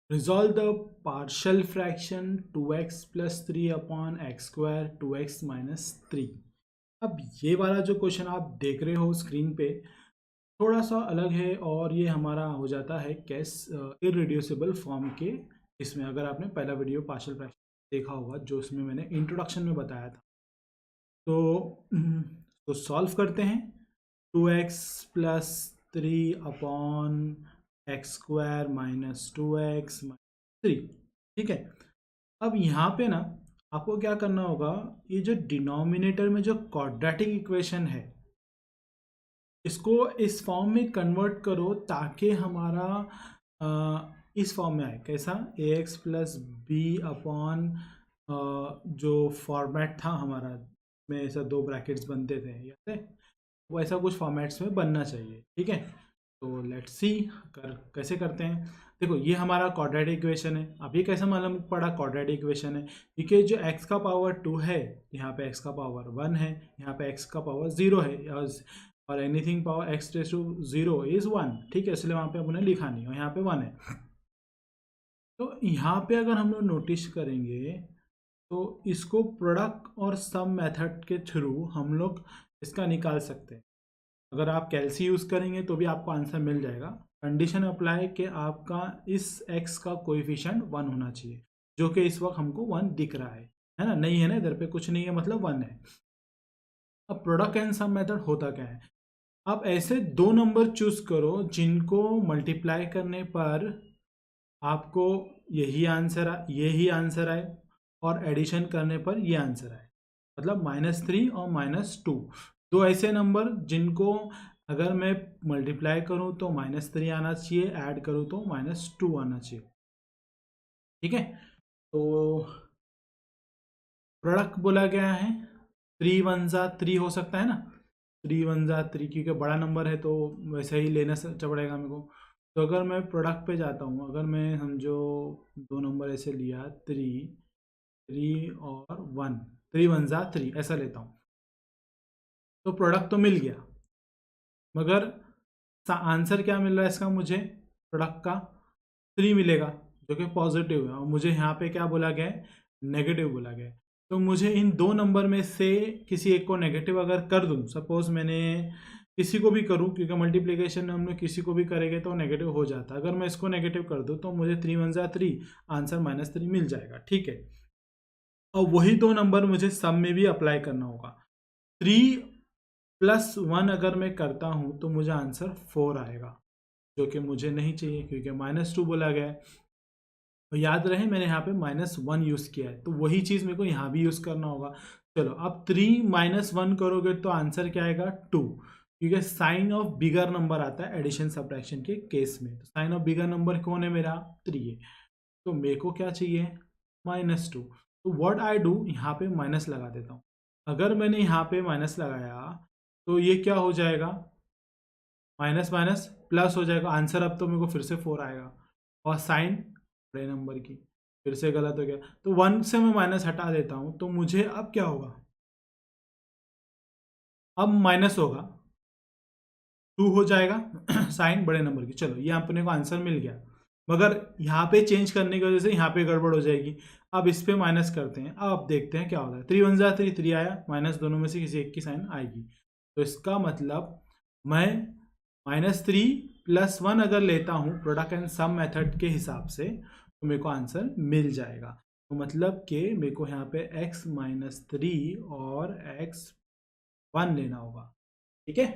Resolve the partial fraction 2x plus 3 upon x square 2x minus 3। अब ये वाला जो क्वेश्चन आप देख रहे हो स्क्रीन पे थोड़ा सा अलग है, और ये हमारा हो जाता है कैस इरेड्यूसिबल फॉर्म के। इसमें अगर आपने पहला वीडियो पार्शियल फ्रैक्शन देखा होगा जो उसमें मैंने इंट्रोडक्शन में बताया था, तो सॉल्व करते हैं। 2x plus 3 upon x square minus 2x minus 3। ठीक है, अब यहाँ पे ना आपको क्या करना होगा, ये जो डिनोमिनेटर में जो क्वाड्रेटिक इक्वेशन है इसको इस फॉर्म में कन्वर्ट करो ताकि हमारा इस फॉर्म में आए। कैसा? ए एक्स प्लस बी अपॉन जो फॉर्मेट था हमारा में ऐसा दो ब्रैकेट्स बनते थे, याद है? वो ऐसा कुछ फॉर्मेट्स में बनना चाहिए। ठीक है, तो लेट्स सी कैसे करते हैं। देखो ये हमारा क्वाड्रेटिक इक्वेशन है। अब ये कैसे मालूम पड़ा क्वाड्रेटिक इक्वेशन है? क्योंकि जो x का पावर 2 है यहाँ पे x का पावर 1 है, यहाँ पे x का पावर 0 है, और anything power x raise to 0 is 1। ठीक है, इसलिए वहाँ पे उन्हें लिखा नहीं, और यहाँ पे 1 है। तो यहाँ पे अगर हम लोग नोटिस करेंगे तो इसको प्रोडक्ट और सम मेथड के थ्रू हम लोग इसका निकाल सकते हैं। अगर आप कैलसी यूज़ करेंगे तो भी आपको आंसर मिल जाएगा। कंडीशन अप्लाई कि आपका इस x का कोएफिशिएंट 1 होना चाहिए, जो कि इस वक्त हमको 1 दिख रहा है ना? नहीं है ना, इधर पे कुछ नहीं है, मतलब 1 है। अब प्रोडक्ट एंड सम मेथड होता क्या है? आप ऐसे दो नंबर चूज करो जिनको मल्टीप्लाई करने पर आपको यही आंसर आए, और एडिशन करने पर ये आंसर आए। मतलब -3 और -2, दो ऐसे नंबर जिनको अगर मैं मल्टीप्लाई करूं तो -3 आना चाहिए, ऐड करूं तो -2 आना चाहिए। ठीक है, तो प्रोडक्ट बोला गया है 3 1 जा 3 हो सकता है ना, 3 1 जा 3, क्योंकि बड़ा नंबर है तो वैसे ही लेना पड़ेगा मेरे को। तो अगर मैं प्रोडक्ट पे जाता हूँ, अगर मैं समझो दो नंबर ऐसे लिया 3 और 1, 3 1 जा 3 ऐसा लेता हूँ, तो प्रोडक्ट तो मिल गया, मगर आंसर क्या मिल रहा है इसका? मुझे प्रोडक्ट का 3 मिलेगा जो कि पॉजिटिव है, और मुझे यहाँ पे क्या बोला गया है? नेगेटिव बोला गया है। तो मुझे इन दो नंबर में से किसी एक को नेगेटिव अगर कर दूँ, सपोज मैंने किसी को भी करूँ, क्योंकि मल्टीप्लिकेशन में हम लोग किसी को भी करेंगे तो नेगेटिव हो जाता है। अगर मैं इसको नेगेटिव कर दूँ तो मुझे 3 1 जा 3 आंसर -3 मिल जाएगा। ठीक है, और वही दो नंबर मुझे सम में भी अप्लाई करना होगा। 3 + 1 अगर मैं करता हूँ तो मुझे आंसर 4 आएगा, जो कि मुझे नहीं चाहिए क्योंकि -2 बोला गया है। तो याद रहे मैंने यहाँ पे -1 यूज़ किया है, तो वही चीज़ मेरे को यहाँ भी यूज़ करना होगा। चलो, अब 3 -1 करोगे तो आंसर क्या आएगा? 2, क्योंकि साइन ऑफ बिगर नंबर आता है एडिशन सब्ट्रैक्शन के केस में। तो साइन ऑफ बिगर नंबर कौन है मेरा? 3 है। तो मेरे को क्या चाहिए? -2। तो व्हाट आई डू, यहाँ पे माइनस लगा देता हूँ। अगर मैंने यहाँ पे माइनस लगाया तो ये क्या हो जाएगा? माइनस माइनस प्लस हो जाएगा। आंसर अब तो मेरे को फिर से 4 आएगा, और साइन बड़े नंबर की फिर से गलत हो गया। तो 1 से मैं माइनस हटा देता हूँ, तो मुझे अब क्या होगा? अब माइनस होगा, 2 हो जाएगा साइन बड़े नंबर की। चलो, ये अपने को आंसर मिल गया, मगर यहाँ पे चेंज करने की वजह से यहाँ पे गड़बड़ हो जाएगी। अब इस पे माइनस करते हैं, अब देखते हैं क्या होता है। 3 1 जा 3, 3 आया, माइनस दोनों में से किसी एक की साइन आएगी। तो इसका मतलब मैं -3 + 1 अगर लेता हूँ प्रोडक्ट एंड सम मेथड के हिसाब से, तो मेरे को आंसर मिल जाएगा। तो मतलब कि मेरे को यहाँ पे x -3 और x1 लेना होगा। ठीक है,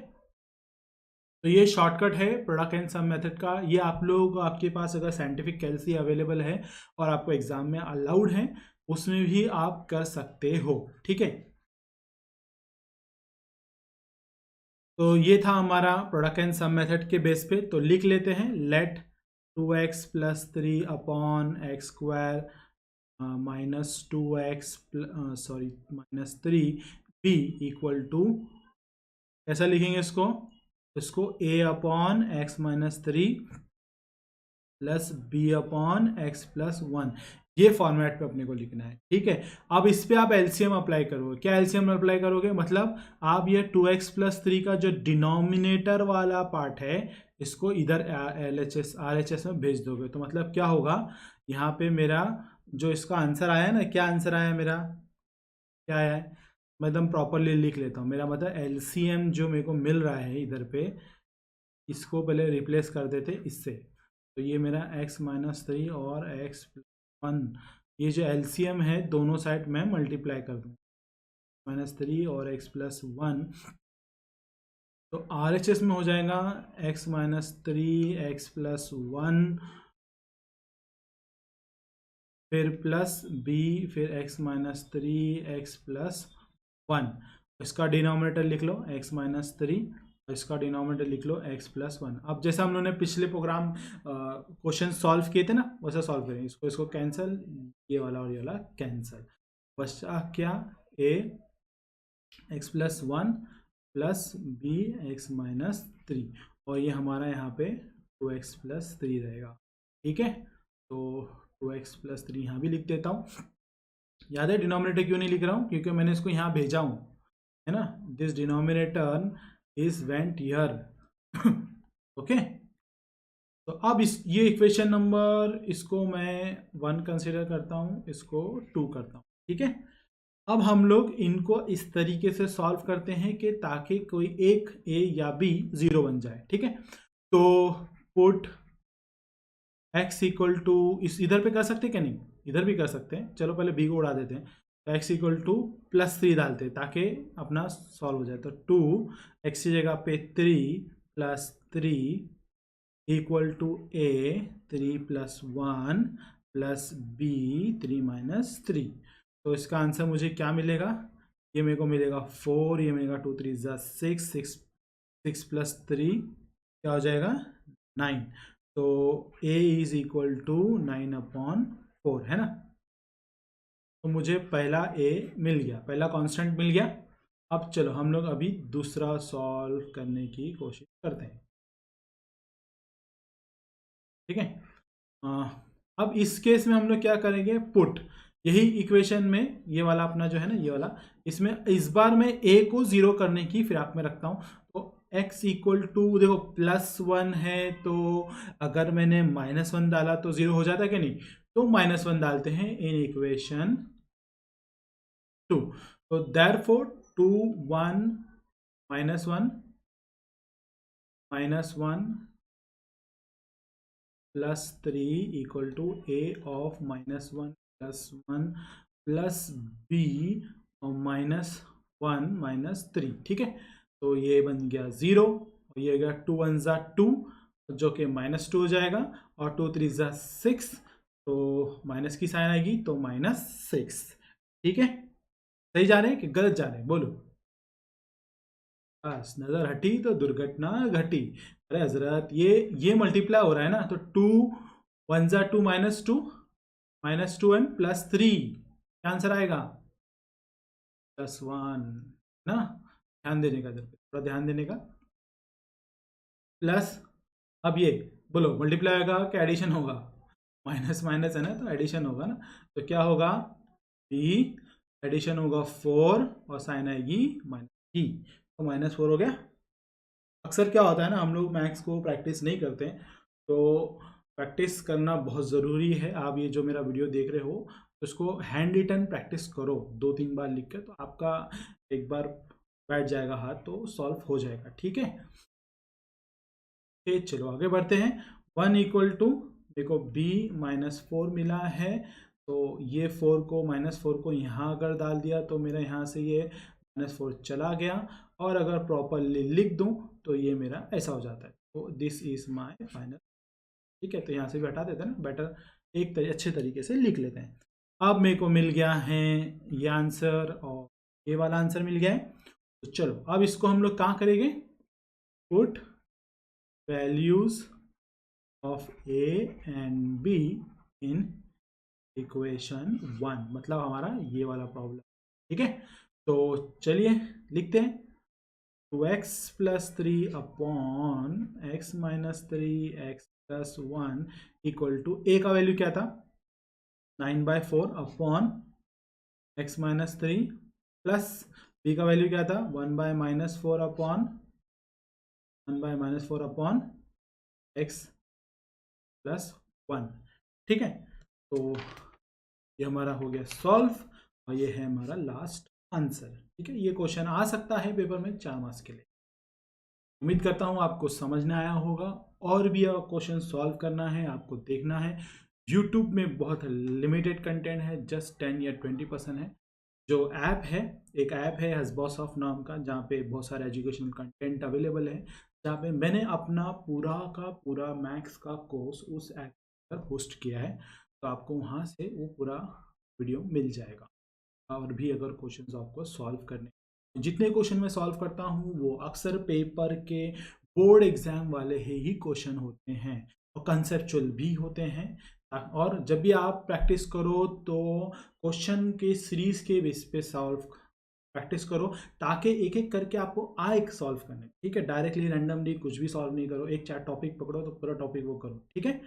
तो ये शॉर्टकट है प्रोडक्ट एंड सम मेथड का। ये आप लोग, आपके पास अगर साइंटिफिक कैलसी अवेलेबल है और आपको एग्जाम में अलाउड है, उसमें भी आप कर सकते हो। ठीक है, तो ये था हमारा प्रोडक्ट एंड सम मेथड के बेस पे। तो लिख लेते हैं, let 2x + 3 upon x square -2x -3 b equal to, कैसा लिखेंगे इसको a upon x -3 + b upon x + 1। ये फॉर्मेट पे अपने को लिखना है, ठीक है। अब इस पे आप एलसीएम अप्लाई करोगे। क्या एलसीएम अप्लाई करोगे, मतलब आप ये 2x+3 का जो डिनोमिनेटर वाला पार्ट है इसको इधर LHS RHS में भेज दोगे। तो मतलब क्या होगा, यहाँ पे मेरा जो इसका आंसर आया है ना, क्या आंसर आया मेरा, क्या आया है, मैं एकदम प्रॉपरली लिख लेता हूँ। मेरा मतलब एलसीएम जो मेरे को मिल रहा है इधर पे, इसको पहले रिप्लेस कर देते इससे। तो ये मेरा x-3 और x+1, ये जो एलसीएम है दोनों साइड में मल्टीप्लाई कर दूँ, -3 और x+1। तो RHS में हो जाएगा x-3 x+1 फिर प्लस b फिर x-3 x+1। इसका डिनोमिनेटर लिख लो x-3, इसका डिनोमिनेटर लिख लो x+1। अब जैसा हम लोगों ने पिछले प्रोग्राम क्वेश्चन सॉल्व किए थे ना, वैसा सॉल्व करेंगे। इसको कैंसिल, ये वाला और ये वाला कैंसिल, बचा क्या, a x+1 plus b x-3, और ये हमारा यहाँ पे 2x+3 रहेगा, ठीक है। तो 2x+3 यहाँ भी लिख देता हूँ। याद है डिनोमिनेटर क्यों नहीं लिख रहा हूँ, क्योंकि मैंने इसको यहाँ भेजा हूँ, है ना, this denominator is went here. Okay, तो अब इस ये इक्वेशन नंबर, इसको मैं 1 कंसिडर करता हूँ, इसको 2 करता हूँ, ठीक है। अब हम लोग इनको इस तरीके से सॉल्व करते हैं कि ताकि कोई एक a या b 0 बन जाए, ठीक है। तो पुट x इक्वल टू, इस इधर पे कर सकते हैं क्या, नहीं इधर भी कर सकते हैं, चलो पहले b को उड़ा देते हैं। तो x इक्वल टू +3 डालते हैं ताकि अपना सॉल्व हो जाए। तो 2x की जगह पे 3 + 3 equal to a 3 + 1 plus b 3 - 3। तो इसका आंसर मुझे क्या मिलेगा, ये मेरे को मिलेगा 4, ये मिलेगा 2 3 6 6 6 + 3 क्या हो जाएगा 9। तो a इज इक्वल टू 9/4, है ना। तो मुझे पहला a मिल गया, पहला कांस्टेंट मिल गया। अब चलो हम लोग अभी दूसरा सॉल्व करने की कोशिश करते हैं, ठीक है। अब इस केस में हम लोग क्या करेंगे, पुट, यही इक्वेशन में ये वाला अपना जो है ना, ये वाला, इसमें इस बार मैं a को 0 करने की फिराक में रखता हूँ। तो x इक्वल टू, देखो +1 है, तो अगर मैंने -1 डाला तो 0 हो जाता है कि नहीं, तो -1 डालते हैं इन इक्वेशन 2। तो therefore 2 1 -1 +3 equal to a of -1 +1 plus b -1 -3, ठीक है। तो ये बन गया 0, और ये गया 2 1 2 जो कि -2 हो जाएगा, और 2 3 6, तो माइनस की साइन आएगी तो -6, ठीक है। सही जा रहे हैं कि गलत जा रहे हैं, बोलो। बस नजर हटी तो दुर्घटना घटी। अरे हजरत, ये मल्टीप्लाई हो रहा है ना, तो 2 1 2 -2 एंड +3, क्या आंसर आएगा +1 ना। ध्यान देने का, थोड़ा ध्यान देने का। प्लस, अब ये बोलो मल्टीप्लाई होगा कि एडिशन होगा, माइनस माइनस है ना, तो एडिशन होगा ना। तो क्या होगा, b एडिशन होगा 4 और साइन आएगी -3, तो -4 हो गया। अक्सर क्या होता है ना, हम लोग मैथ्स को प्रैक्टिस नहीं करते हैं, तो प्रैक्टिस करना बहुत ज़रूरी है। आप ये जो मेरा वीडियो देख रहे हो, तो इसको हैंड रिटन प्रैक्टिस करो 2 3 बार लिख कर, तो आपका एक बार बैठ जाएगा हाथ, तो सॉल्व हो जाएगा, ठीक है। चलो आगे बढ़ते हैं। 1 इक्वल टू, देखो b -4 मिला है, तो ये 4 को -4 को यहाँ अगर डाल दिया तो मेरा यहाँ से ये -4 चला गया, और अगर प्रॉपरली लिख दूं तो ये मेरा ऐसा हो जाता है। तो दिस इज माय फाइनल, ठीक है। तो यहाँ से भी हटा देते हैं ना, बेटर एक अच्छे तरीके से लिख लेते हैं। अब मेरे को मिल गया है ये आंसर, और ये वाला आंसर मिल गया है। तो चलो अब इसको हम लोग कहाँ करेंगे, put values of a and b in equation 1, मतलब हमारा ये वाला प्रॉब्लम, ठीक है। तो चलिए लिखते हैं, 2x + 3 upon x - 3 x + 1 equal to, a का वैल्यू क्या था 9/4 upon x minus 3 plus b का वैल्यू क्या था 1/-4 अपॉन x प्लस 1। ठीक है, तो ये हमारा हो गया सॉल्व और ये है हमारा लास्ट आंसर। ठीक है, ये क्वेश्चन आ सकता है पेपर में 4 मार्क्स के लिए। उम्मीद करता हूँ आपको समझ में आया होगा। और भी क्वेश्चन सॉल्व करना है, आपको देखना है। यूट्यूब में बहुत लिमिटेड कंटेंट है, जस्ट 10 या 20% है। जो ऐप है, एक ऐप है हसबॉस ऑफ नाम का, जहाँ पे बहुत सारे एजुकेशनल कंटेंट अवेलेबल है, जहाँ पे मैंने अपना पूरा का पूरा मैथ्स का कोर्स उस ऐप पर होस्ट किया है। तो आपको वहाँ से वो पूरा वीडियो मिल जाएगा। और भी अगर क्वेश्चंस आपको सॉल्व करने, जितने क्वेश्चन मैं सॉल्व करता हूँ वो अक्सर पेपर के बोर्ड एग्जाम वाले ही क्वेश्चन होते हैं और कंसेप्चुअल भी होते हैं। और जब भी आप प्रैक्टिस करो तो क्वेश्चन के सीरीज के बेस पे सॉल्व प्रैक्टिस करो, ताकि एक एक करके आपको आए सॉल्व करने। ठीक है, डायरेक्टली रैंडमली कुछ भी सॉल्व नहीं करो, एक चार टॉपिक पकड़ो तो पूरा टॉपिक वो करो। ठीक है।